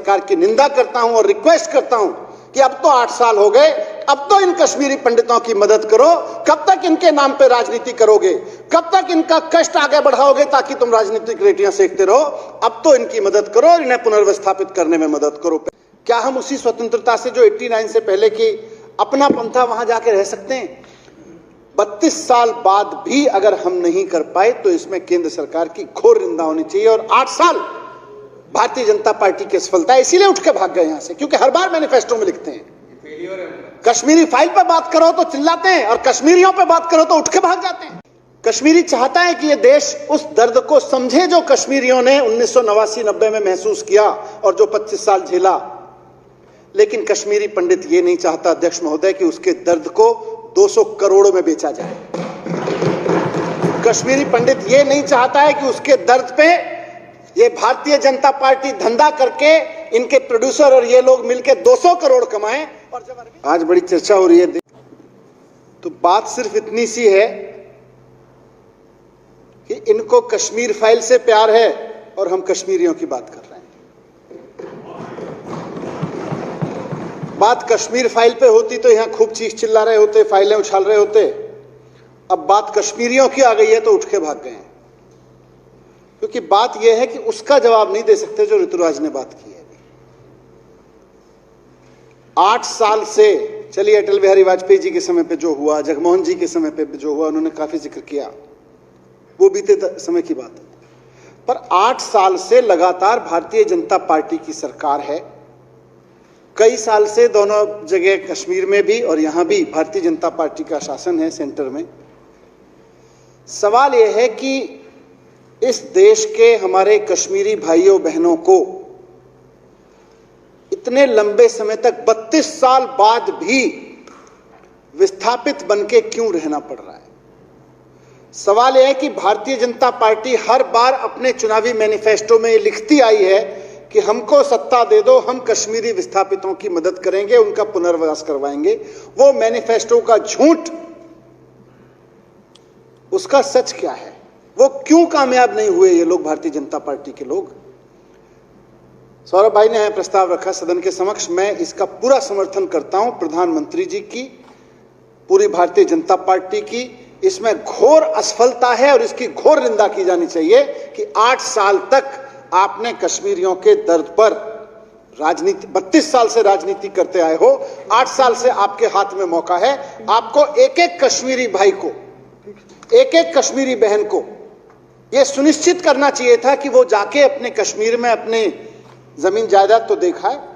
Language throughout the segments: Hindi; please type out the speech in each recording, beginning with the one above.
सरकार की निंदा करता हूं और रिक्वेस्ट करता हूं कि अब तो 8 साल हो गए, अब तो इन कश्मीरी पंडितों की मदद करो। कब तक इनके नाम पे राजनीति करोगे? कब तक इनका कष्ट आगे बढ़ाओगे ताकि तुम राजनीतिक रेटियां सेकते रहो? अब तो इनकी मदद करो और इन्हें पुनर्विस्थापित करने में मदद करो। क्या हम उसी स्वतंत्रता से जो 89 से पहले की अपना पंथा वहां जाके रह सकते हैं? 32 साल बाद भी अगर हम नहीं कर पाए तो इसमें केंद्र सरकार की घोर निंदा होनी चाहिए। और 8 साल भारतीय जनता पार्टी की असफलता है, इसीलिए उठ के भाग गए यहां से, क्योंकि हर बार मैनिफेस्टो में लिखते हैं कश्मीरी फाइल पर बात करो तो चिल्लाते हैं और कश्मीरियों पर बात करो तो उठ के भाग जाते हैं। कश्मीरी चाहता है कि यह देश उस दर्द को समझे जो कश्मीरियों ने 1989-90 में महसूस किया और जो 25 साल झेला। लेकिन कश्मीरी पंडित ये नहीं चाहता अध्यक्ष महोदय कि उसके दर्द को 200 करोड़ में बेचा जाए। कश्मीरी पंडित ये नहीं चाहता है कि उसके दर्द पे ये भारतीय जनता पार्टी धंधा करके इनके प्रोड्यूसर और ये लोग मिलकर 200 करोड़ कमाएं। और जब आज बड़ी चर्चा हो रही है तो बात सिर्फ इतनी सी है कि इनको कश्मीर फाइल से प्यार है और हम कश्मीरियों की बात कर रहे हैं। बात कश्मीर फाइल पे होती तो यहां खूब चीख चिल्ला रहे होते, फाइलें उछाल रहे होते। अब बात कश्मीरियों की आ गई है तो उठ के भाग गए हैं, क्योंकि बात यह है कि उसका जवाब नहीं दे सकते जो ऋतुराज ने बात की है। 8 साल से चलिए, अटल बिहारी वाजपेयी जी के समय पे जो हुआ, जगमोहन जी के समय पे जो हुआ, उन्होंने काफी जिक्र किया, वो बीते समय की बात है। पर 8 साल से लगातार भारतीय जनता पार्टी की सरकार है। कई साल से दोनों जगह, कश्मीर में भी और यहां भी भारतीय जनता पार्टी का शासन है सेंटर में। सवाल यह है कि इस देश के हमारे कश्मीरी भाइयों बहनों को इतने लंबे समय तक 32 साल बाद भी विस्थापित बनके क्यों रहना पड़ रहा है? सवाल यह है कि भारतीय जनता पार्टी हर बार अपने चुनावी मैनिफेस्टो में लिखती आई है कि हमको सत्ता दे दो, हम कश्मीरी विस्थापितों की मदद करेंगे, उनका पुनर्वास करवाएंगे। वो मैनिफेस्टो का झूठ, उसका सच क्या है? वो क्यों कामयाब नहीं हुए ये लोग, भारतीय जनता पार्टी के लोग? सौरभ भाई ने यह प्रस्ताव रखा सदन के समक्ष, मैं इसका पूरा समर्थन करता हूं। प्रधानमंत्री जी की, पूरी भारतीय जनता पार्टी की इसमें घोर असफलता है और इसकी घोर निंदा की जानी चाहिए कि 8 साल तक आपने कश्मीरियों के दर्द पर राजनीति, 32 साल से राजनीति करते आए हो। 8 साल से आपके हाथ में मौका है। आपको एक एक कश्मीरी भाई को, एक एक कश्मीरी बहन को यह सुनिश्चित करना चाहिए था कि वो जाके अपने कश्मीर में अपने जमीन जायदाद तो देखा है।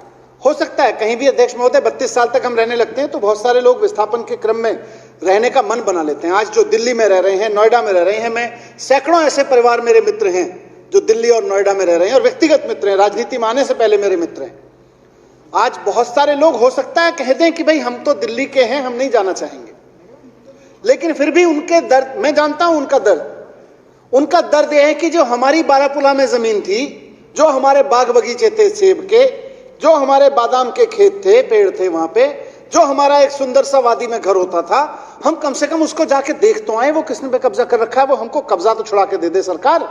हो सकता है कहीं भी अध्यक्ष महोदय 32 साल तक हम रहने लगते हैं तो बहुत सारे लोग विस्थापन के क्रम में रहने का मन बना लेते हैं। आज जो दिल्ली में रह रहे हैं, नोएडा में रह रहे हैं, मैं सैकड़ों ऐसे परिवार मेरे मित्र हैं जो दिल्ली और नोएडा में रह रहे हैं और व्यक्तिगत मित्र हैं, राजनीति में आने से पहले मेरे मित्र हैं। आज बहुत सारे लोग हो सकता है कह दें कि भाई हम तो दिल्ली के हैं, हम नहीं जाना चाहेंगे, लेकिन फिर भी उनके दर्द मैं जानता हूं। उनका दर्द यह है कि जो हमारी बारापुला में जमीन थी, जो हमारे बाग बगीचे थे सेब के, जो हमारे बादाम के खेत थे, पेड़ थे वहां पे, जो हमारा एक सुंदर सा वादी में घर होता था, हम कम से कम उसको जाके देख तो आए वो किसने पे कब्जा कर रखा है। वो हमको कब्जा तो छुड़ा के दे दे सरकार,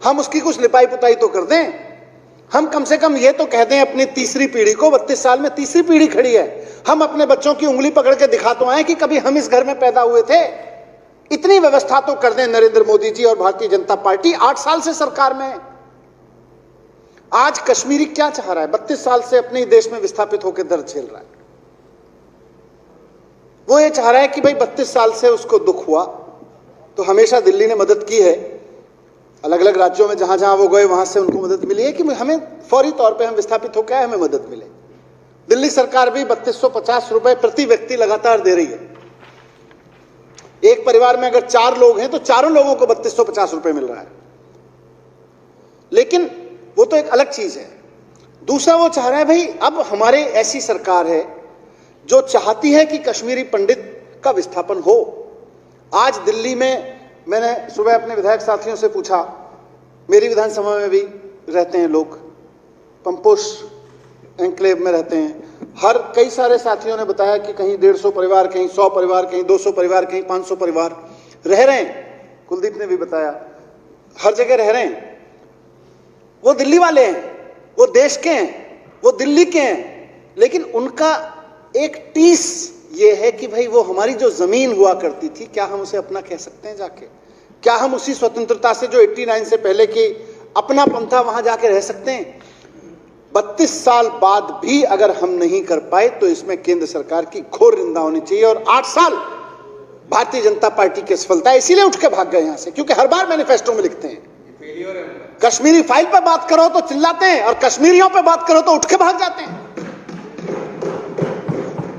हम उसकी कुछ लिपाई पुताई तो कर दें। हम कम से कम ये तो कह दें अपनी तीसरी पीढ़ी को, 32 साल में तीसरी पीढ़ी खड़ी है, हम अपने बच्चों की उंगली पकड़ के दिखा तो आए कि कभी हम इस घर में पैदा हुए थे। इतनी व्यवस्था तो कर दें नरेंद्र मोदी जी और भारतीय जनता पार्टी। 8 साल से सरकार में है। आज कश्मीरी क्या चाह रहा है? 32 साल से अपने देश में विस्थापित होकर दर्द झेल रहा है। वो ये चाह रहा है कि भाई 32 साल से उसको दुख हुआ तो हमेशा दिल्ली ने मदद की है, अलग अलग राज्यों में जहां जहां वो गए वहां से उनको मदद मिली है कि हमें फौरी तौर पे हम विस्थापित होकर आए, हमें मदद मिले। दिल्ली सरकार भी 3250 रुपए प्रति व्यक्ति लगातार दे रही है। एक परिवार में अगर 4 लोग हैं तो चारों लोगों को 3250 रुपए मिल रहा है। लेकिन वो तो एक अलग चीज है। दूसरा वो चाह रहा है भाई अब हमारे ऐसी सरकार है जो चाहती है कि कश्मीरी पंडित का विस्थापन हो। आज दिल्ली में मैंने सुबह अपने विधायक साथियों से पूछा, मेरी विधानसभा में भी रहते हैं लोग, पंपोश एन्क्लेव में रहते हैं, हर कई सारे साथियों ने बताया कि कहीं 150 परिवार, कहीं 100 परिवार, कहीं 200 परिवार, कहीं 500 परिवार रह रहे हैं। कुलदीप ने भी बताया हर जगह रह रहे हैं। वो दिल्ली वाले हैं, वो देश के हैं, वो दिल्ली के हैं, लेकिन उनका एक टीस ये है कि भाई वो हमारी जो जमीन हुआ करती थी, क्या हम उसे अपना कह सकते हैं जाके? क्या हम उसी स्वतंत्रता से जो 89 से पहले की अपना पंथा वहां जाके रह सकते हैं? 32 साल बाद भी अगर हम नहीं कर पाए तो इसमें केंद्र सरकार की घोर निंदा होनी चाहिए। और 8 साल भारतीय जनता पार्टी की असफलता, इसीलिए उठ के भाग गए यहां से, क्योंकि हर बार मैनिफेस्टो में लिखते हैं कश्मीरी फाइल पे बात करो तो चिल्लाते हैं और कश्मीरियों पे बात करो तो उठ के भाग जाते हैं,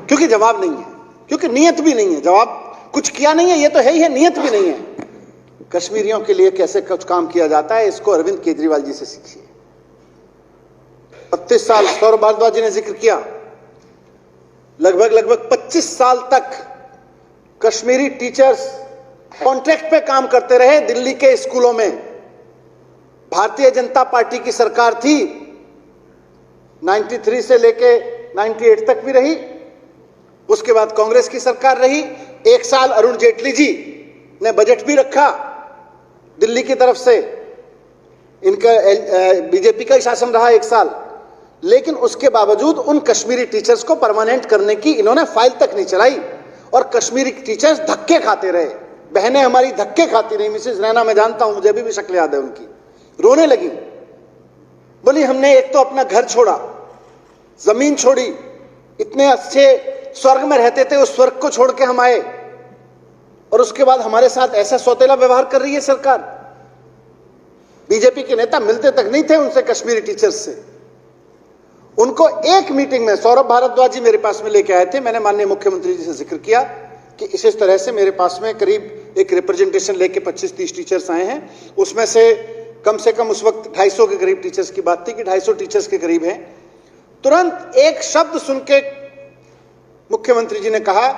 क्योंकि जवाब नहीं है, क्योंकि नियत भी नहीं है। जवाब कुछ किया नहीं है, ये तो है ही है, नियत भी नहीं है। कश्मीरियों के लिए कैसे कुछ काम किया जाता है, इसको अरविंद केजरीवाल जी से सीखिए। 32 साल सौरभ भारद्वाज जी ने जिक्र किया, लगभग 25 साल तक कश्मीरी टीचर्स कॉन्ट्रैक्ट पे काम करते रहे दिल्ली के स्कूलों में। भारतीय जनता पार्टी की सरकार थी, 93 से लेके 98 तक भी रही, उसके बाद कांग्रेस की सरकार रही। 1 साल अरुण जेटली जी ने बजट भी रखा दिल्ली की तरफ से, इनका बीजेपी का ही शासन रहा 1 साल, लेकिन उसके बावजूद उन कश्मीरी टीचर्स को परमानेंट करने की इन्होंने फाइल तक नहीं चलाई और कश्मीरी टीचर्स धक्के खाते रहे। बहनें हमारी धक्के खाती रही। मिसेस रैना, मैं जानता हूं, मुझे अभी भी शक्ल याद है उनकी, रोने लगी, बोली हमने एक तो अपना घर छोड़ा, जमीन छोड़ी, इतने अच्छे स्वर्ग में रहते थे, उस स्वर्ग को छोड़ के हम आए और उसके बाद हमारे साथ ऐसा सौतेला व्यवहार कर रही है सरकार। बीजेपी के नेता मिलते तक नहीं थे उनसे, कश्मीरी टीचर्स से। उनको एक मीटिंग में सौरभ भारद्वाज जी मेरे पास में लेके आए थे, मैंने माननीय मुख्यमंत्री जी से जिक्र किया कि इस तरह से मेरे पास में करीब एक रिप्रेजेंटेशन लेके 25-30 टीचर्स आए हैं, उसमें से कम उस वक्त 250 के करीब टीचर्स की बात थी कि 250 टीचर्स के करीब हैं। तुरंत एक शब्द सुन के मुख्यमंत्री जी ने कहा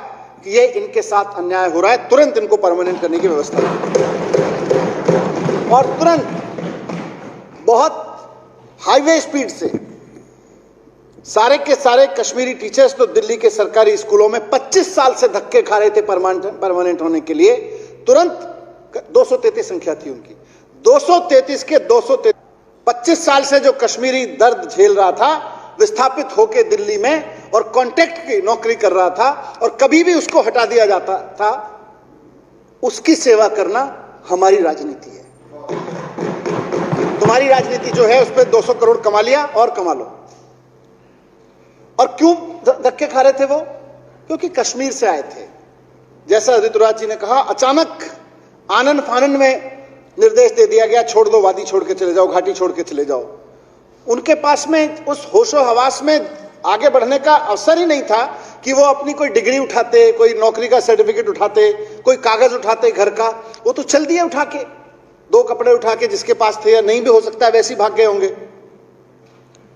कि ये इनके साथ अन्याय हो रहा है, तुरंत इनको परमानेंट करने की व्यवस्था की। और तुरंत बहुत हाईवे स्पीड से सारे के सारे कश्मीरी टीचर्स तो दिल्ली के सरकारी स्कूलों में 25 साल से धक्के खा रहे थे परमानेंट होने के लिए, तुरंत 233 संख्या थी उनकी, 233 के 233, 25 साल से जो कश्मीरी दर्द झेल रहा था, विस्थापित होकर दिल्ली में और कॉन्ट्रैक्ट की नौकरी कर रहा था और कभी भी उसको हटा दिया जाता था, उसकी सेवा करना हमारी राजनीति है। तुम्हारी राजनीति जो है उस पर 200 करोड़ कमा लिया और कमा लो। और क्यों धक्के खा रहे थे वो? क्योंकि कश्मीर से आए थे। जैसा ऋतुराज जी ने कहा, अचानक आनन फानन में निर्देश दे दिया गया, छोड़ दो, वादी छोड़ के चले जाओ, घाटी छोड़ के चले जाओ। उनके पास में उस होशो हवास में आगे बढ़ने का अवसर ही नहीं था कि वो अपनी कोई डिग्री उठाते, कोई नौकरी का सर्टिफिकेट उठाते, कोई कागज उठाते घर का। वो तो चल दिए उठा के, 2 कपड़े उठा के, जिसके पास थे, या नहीं भी हो सकता है वैसे ही भाग गए होंगे।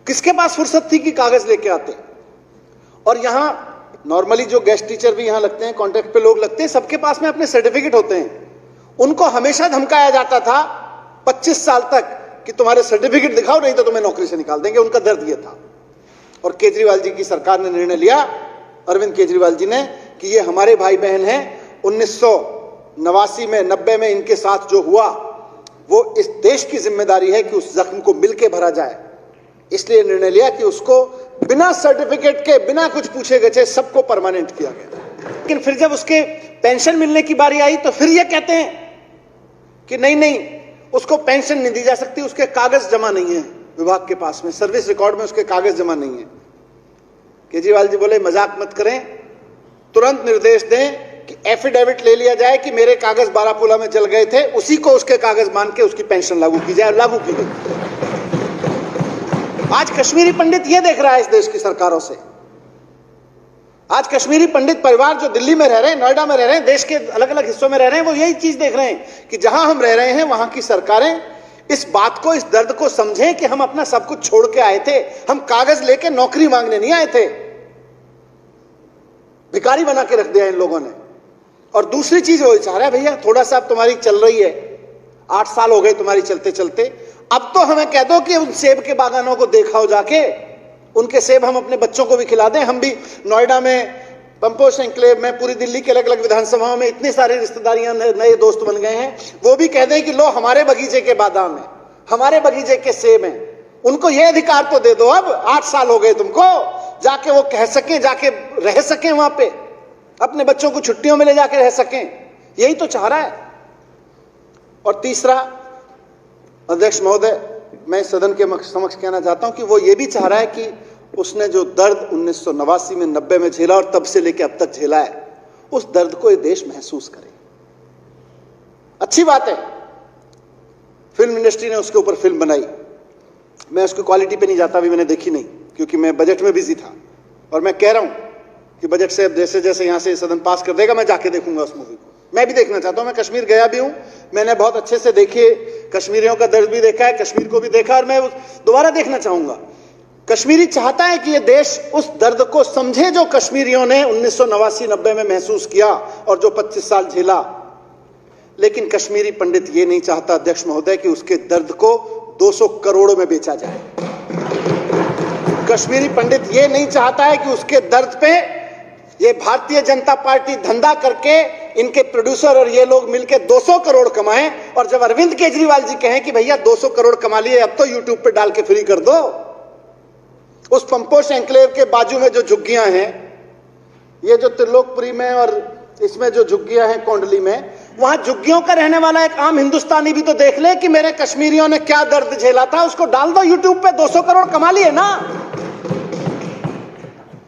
किसके पास फुर्सत थी कि कागज लेके आते? और यहां नॉर्मली जो गेस्ट टीचर भी यहां लगते हैं, कॉन्ट्रैक्ट पे लोग लगते हैं, सबके पास में अपने सर्टिफिकेट होते हैं। उनको हमेशा धमकाया जाता था 25 साल तक कि तुम्हारे सर्टिफिकेट दिखाओ, नहीं तो तुम्हें नौकरी से निकाल देंगे। उनका दर्द यह था। और केजरीवाल जी की सरकार ने निर्णय लिया, अरविंद केजरीवाल जी ने, कि ये हमारे भाई बहन हैं, 1989 में 90 में इनके साथ जो हुआ वो इस देश की जिम्मेदारी है कि उस जख्म को मिलके भरा जाए। इसलिए निर्णय लिया कि उसको बिना सर्टिफिकेट के, बिना कुछ पूछे गए सबको परमानेंट किया गया। लेकिन फिर जब उसके पेंशन मिलने की बारी आई तो फिर ये कहते हैं कि नहीं, उसको पेंशन नहीं दी जा सकती, उसके कागज जमा नहीं है विभाग के पास में, सर्विस रिकॉर्ड में उसके कागज जमा नहीं है। केजरीवाल जी बोले मजाक मत करें, तुरंत निर्देश दें कि एफिडेविट ले लिया जाए कि मेरे कागज बारामूला में जल गए थे, उसी को उसके कागज मान के उसकी पेंशन लागू की जाए। लागू की गई। आज कश्मीरी पंडित यह देख रहा है इस देश की सरकारों से। आज कश्मीरी पंडित परिवार जो दिल्ली में रह रहे हैं, नोएडा में रह रहे हैं, देश के अलग अलग हिस्सों में रह रहे हैं, वो यही चीज देख रहे हैं कि जहां हम रह रहे हैं वहां की सरकारें इस बात को, इस दर्द को समझें कि हम अपना सब कुछ छोड़ के आए थे। हम कागज लेके नौकरी मांगने नहीं आए थे। भिखारी बना के रख दिया इन लोगों ने। और दूसरी चीज वो चाह रहा है, भैया थोड़ा सा अब तुम्हारी चल रही है, 8 साल हो गए तुम्हारी चलते चलते, अब तो हमें कह दो कि उन सेब के बागानों को देखाओ जाके, उनके सेब हम अपने बच्चों को भी खिला दें। हम भी नोएडा में, पंपोश एन्क्लेव में, पूरी दिल्ली के अलग अलग विधानसभाओं में इतनी सारी रिश्तेदारियां, नए दोस्त बन गए हैं, वो भी कह दें कि लो हमारे बगीचे के बादाम है, हमारे बगीचे के सेब हैं, उनको ये अधिकार तो दे दो, अब 8 साल हो गए तुमको, जाके वो कह सकें, जाके रह सकें वहां पे, अपने बच्चों को छुट्टियों में ले जाके रह सकें, यही तो चाह रहा है। और तीसरा, अध्यक्ष महोदय, मैं सदन के समक्ष कहना चाहता हूं कि वो ये भी चाह रहा है कि उसने जो दर्द 1989 में 90 में झेला और तब से लेकर अब तक झेला है, उस दर्द को ये देश महसूस करे। अच्छी बात है, फिल्म इंडस्ट्री ने उसके ऊपर फिल्म बनाई। मैं उसकी क्वालिटी पे नहीं जाता, अभी मैंने देखी नहीं क्योंकि मैं बजट में बिजी था, और मैं कह रहा हूं कि बजट से अब जैसे जैसे यहां से सदन पास कर देगा मैं जाके देखूंगा उस मूवी को। मैं भी देखना चाहता हूं, मैं कश्मीर गया भी हूं, मैंने बहुत अच्छे से देखी, कश्मीरियों का दर्द भी देखा है, कश्मीर को भी देखा, और मैं दोबारा देखना चाहूंगा। कश्मीरी चाहता है कि यह देश उस दर्द को समझे जो कश्मीरियों ने 1989-90 में महसूस किया और जो 25 साल झेला। लेकिन कश्मीरी पंडित ये नहीं चाहता अध्यक्ष महोदय कि उसके दर्द को 200 करोड़ में बेचा जाए। कश्मीरी पंडित ये नहीं चाहता है कि उसके दर्द पे ये भारतीय जनता पार्टी धंधा करके, इनके प्रोड्यूसर और ये लोग मिलकर 200 करोड़ कमाएं, और जब अरविंद केजरीवाल जी कहें कि भैया 200 करोड़ कमा लिए, अब तो यूट्यूब पे डाल के फ्री कर दो। उस पंपोश एंक्लेव के बाजू में जो झुग्गियां हैं, ये जो त्रिलोकपुरी में और इसमें जो झुग्गियां हैं कोंडली में, वहां झुग्गियों का रहने वाला एक आम हिंदुस्तानी भी तो देख ले कि मेरे कश्मीरियों ने क्या दर्द झेला था, उसको डाल दो यूट्यूब पे, 200 करोड़ कमा लिए ना।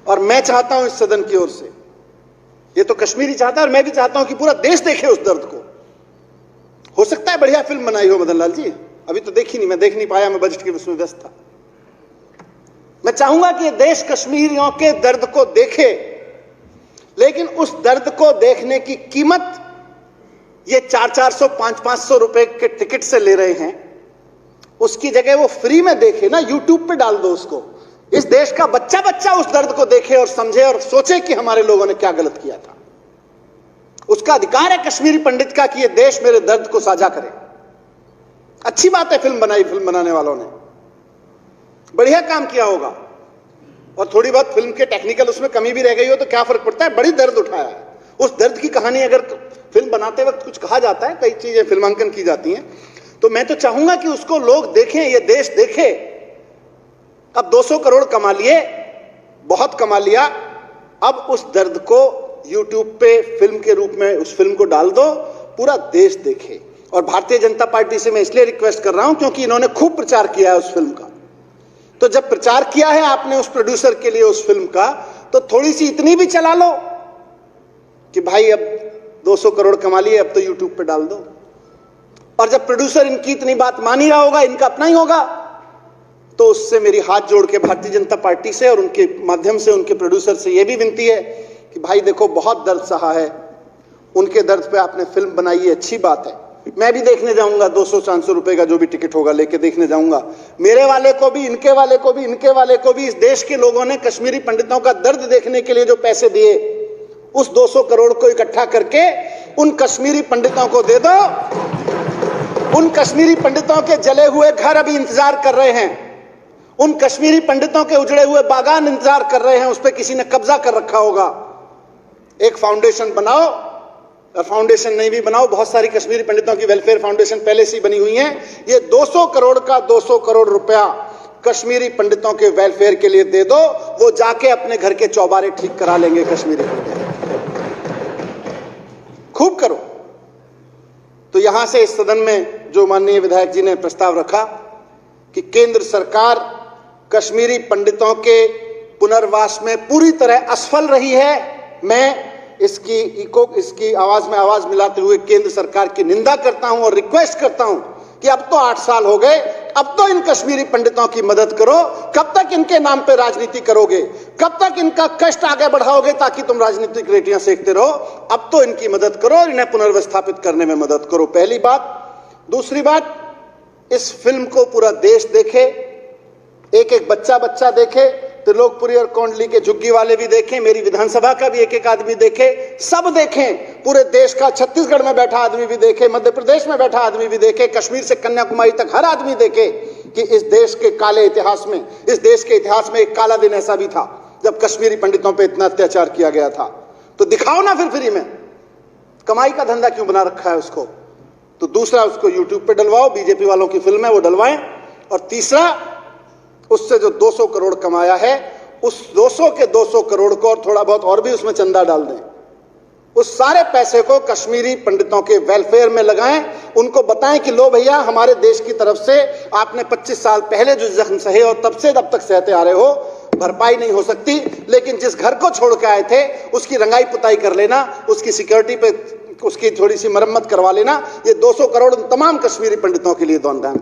और मैं चाहता हूं इस सदन की ओर से, ये तो कश्मीरी चाहता है और मैं भी चाहता हूं कि पूरा देश देखे उस दर्द को। हो सकता है बढ़िया फिल्म बनाई हो मदन लाल जी, अभी तो देखी नहीं, मैं देख नहीं पाया, मैं बजट के उसमें व्यस्त था। मैं चाहूंगा कि ये देश कश्मीरियों के दर्द को देखे, लेकिन उस दर्द को देखने की कीमत ये 400-400, 500-500 रुपए के टिकट से ले रहे हैं, उसकी जगह वो फ्री में देखे ना, यूट्यूब पे डाल दो उसको। इस देश का बच्चा बच्चा उस दर्द को देखे और समझे और सोचे कि हमारे लोगों ने क्या गलत किया था। उसका अधिकार है कश्मीरी पंडित का कि ये देश मेरे दर्द को साझा करे। अच्छी बात है, फिल्म बनाई, फिल्म बनाने वालों ने बढ़िया काम किया होगा, और थोड़ी बहुत फिल्म के टेक्निकल उसमें कमी भी रह गई हो तो क्या फर्क पड़ता है, बड़ी दर्द उठाया है। उस दर्द की कहानी अगर फिल्म बनाते वक्त कुछ कहा जाता है, कई चीजें फिल्मांकन की जाती हैं, तो मैं तो चाहूंगा कि उसको लोग देखें, ये देश देखे। अब 200 करोड़ कमा लिए, बहुत कमा लिया, अब उस दर्द को यूट्यूब पे फिल्म के रूप में उस फिल्म को डाल दो, पूरा देश देखे। और भारतीय जनता पार्टी से मैं इसलिए रिक्वेस्ट कर रहा हूं क्योंकि इन्होंने खूब प्रचार किया है उस फिल्म का। तो जब प्रचार किया है आपने उस प्रोड्यूसर के लिए उस फिल्म का, तो थोड़ी सी इतनी भी चला लो कि भाई अब 200 करोड़ कमा लिए, अब तो यूट्यूब पे डाल दो। और जब प्रोड्यूसर इनकी इतनी बात मान ही रहा होगा, इनका अपना ही होगा, तो उससे मेरी हाथ जोड़ के भारतीय जनता पार्टी से और उनके माध्यम से उनके प्रोड्यूसर से यह भी विनती है कि भाई देखो, बहुत दर्द सहा है, उनके दर्द पे आपने फिल्म बनाई है, अच्छी बात है, मैं भी देखने जाऊंगा, 200-400 रुपए का जो भी टिकट होगा लेके देखने जाऊंगा। मेरे वाले को भी, इनके वाले को भी, इनके वाले को भी, इस देश के लोगों ने कश्मीरी पंडितों का दर्द देखने के लिए जो पैसे दिए, उस 200 करोड़ को इकट्ठा करके उन कश्मीरी पंडितों को दे दो। उन कश्मीरी पंडितों के जले हुए घर अभी इंतजार कर रहे हैं, उन कश्मीरी पंडितों के उजड़े हुए बागान इंतजार कर रहे हैं, उस पर किसी ने कब्जा कर रखा होगा। एक फाउंडेशन बनाओ, और फाउंडेशन नहीं भी बनाओ, बहुत सारी कश्मीरी पंडितों की वेलफेयर फाउंडेशन पहले से ही बनी हुई है। ये 200 करोड़ का 200 करोड़ रुपया कश्मीरी पंडितों के वेलफेयर के लिए दे दो, वो जाके अपने घर के चौबारे ठीक करा लेंगे कश्मीरी पंडित। खूब करो। तो यहां से इस सदन में जो माननीय विधायक जी ने प्रस्ताव रखा कि केंद्र सरकार कश्मीरी पंडितों के पुनर्वास में पूरी तरह असफल रही है, मैं इसकी आवाज में आवाज मिलाते हुए केंद्र सरकार की निंदा करता हूं और रिक्वेस्ट करता हूं कि अब तो 8 साल हो गए, अब तो इन कश्मीरी पंडितों की मदद करो। कब तक इनके नाम पे राजनीति करोगे, कब तक इनका कष्ट आगे बढ़ाओगे ताकि तुम राजनीतिक रेटियां सेकते रहो? अब तो इनकी मदद करो और इन्हें पुनर्विस्थापित करने में मदद करो, पहली बात। दूसरी बात, इस फिल्म को पूरा देश देखे, एक एक बच्चा देखे, त्रिलोकपुरी और कोंडली के झुग्गी वाले भी देखें, मेरी विधानसभा का भी एक एक आदमी देखे, सब देखें, पूरे देश का, छत्तीसगढ़ में बैठा आदमी भी देखे, मध्य प्रदेश में बैठा आदमी भी देखे, कश्मीर से कन्याकुमारी तक हर आदमी देखे कि इस देश के काले इतिहास में, इस देश के इतिहास में एक काला दिन ऐसा भी था जब कश्मीरी पंडितों पर इतना अत्याचार किया गया था। तो दिखाओ ना फिर फ्री में, कमाई का धंधा क्यों बना रखा है उसको? तो दूसरा, उसको यूट्यूब पे डलवाओ, बीजेपी वालों की फिल्म है वो डलवाएं। और तीसरा, उससे जो 200 करोड़ कमाया है, उस 200 के 200 करोड़ को और थोड़ा बहुत और भी उसमें चंदा डाल दें, उस सारे पैसे को कश्मीरी पंडितों के वेलफेयर में लगाएं। उनको बताएं कि लो भैया, हमारे देश की तरफ से आपने 25 साल पहले जो जख्म सहे और तब से अब तक सहते आ रहे हो, भरपाई नहीं हो सकती, लेकिन जिस घर को छोड़ के आए थे उसकी रंगाई पुताई कर लेना, उसकी सिक्योरिटी पे उसकी थोड़ी सी मरम्मत करवा लेना। ये 200 करोड़ तमाम कश्मीरी पंडितों के लिए दान कर